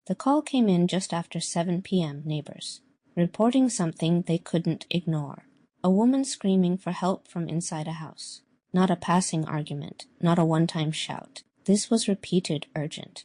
The call came in just after 7 p.m., neighbors, reporting something they couldn't ignore. A woman screaming for help from inside a house. Not a passing argument, not a one-time shout. This was repeated, urgent.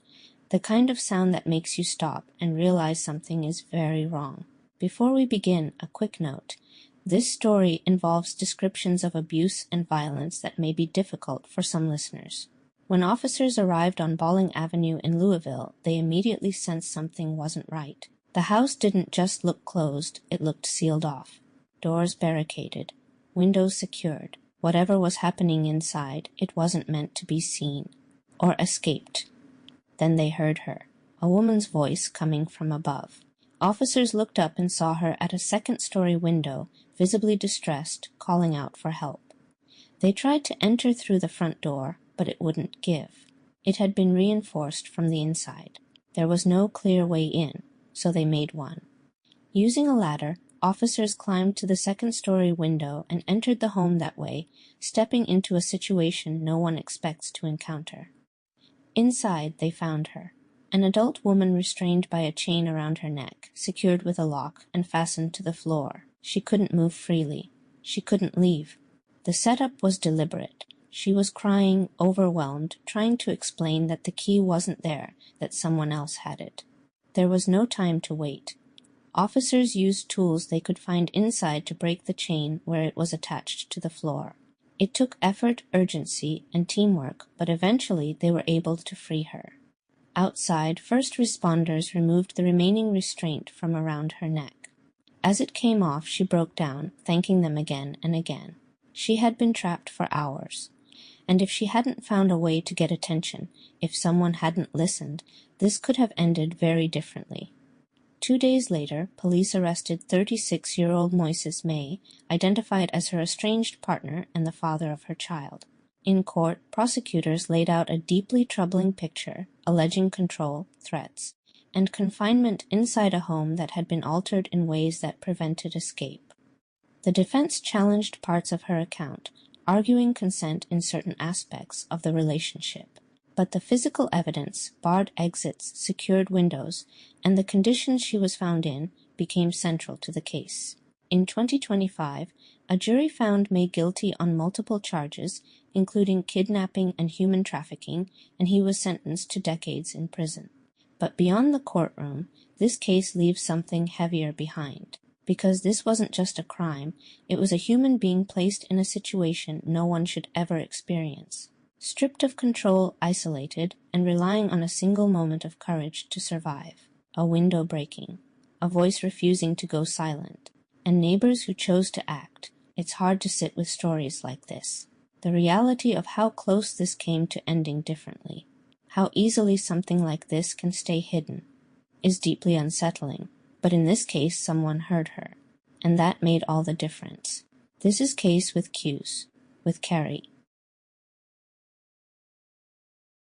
The kind of sound that makes you stop and realize something is very wrong. Before we begin, a quick note. This story involves descriptions of abuse and violence that may be difficult for some listeners. When officers arrived on Balling Avenue in Louisville, they immediately sensed something wasn't right. The house didn't just look closed, it looked sealed off. Doors barricaded, windows secured. Whatever was happening inside, it wasn't meant to be seen or escaped. Then they heard her, a woman's voice coming from above. Officers looked up and saw her at a second-story window, visibly distressed, calling out for help. They tried to enter through the front door, but it wouldn't give. It had been reinforced from the inside. There was no clear way in, so they made one. Using a ladder, officers climbed to the second-story window and entered the home that way, stepping into a situation no one expects to encounter. Inside, they found her, an adult woman restrained by a chain around her neck, secured with a lock and fastened to the floor. She couldn't move freely. She couldn't leave. The setup was deliberate. She was crying, overwhelmed, trying to explain that the key wasn't there, that someone else had it. There was no time to wait. Officers used tools they could find inside to break the chain where it was attached to the floor. It took effort, urgency, and teamwork, but eventually they were able to free her. Outside, first responders removed the remaining restraint from around her neck. As it came off, she broke down, thanking them again and again. She had been trapped for hours. And if she hadn't found a way to get attention, if someone hadn't listened, this could have ended very differently. 2 days later, police arrested 36-year-old Moises May, identified as her estranged partner and the father of her child. In court, prosecutors laid out a deeply troubling picture, alleging control, threats, and confinement inside a home that had been altered in ways that prevented escape. The defense challenged parts of her account, arguing consent in certain aspects of the relationship. But the physical evidence, barred exits, secured windows, and the conditions she was found in became central to the case. In 2025, a jury found May guilty on multiple charges, including kidnapping and human trafficking, and he was sentenced to decades in prison. But beyond the courtroom, this case leaves something heavier behind. Because this wasn't just a crime, it was a human being placed in a situation no one should ever experience. Stripped of control, isolated, and relying on a single moment of courage to survive. A window breaking, a voice refusing to go silent, and neighbors who chose to act. It's hard to sit with stories like this. The reality of how close this came to ending differently, how easily something like this can stay hidden, is deeply unsettling. But in this case, someone heard her, and that made all the difference. This is Case with Q's, with Carrie.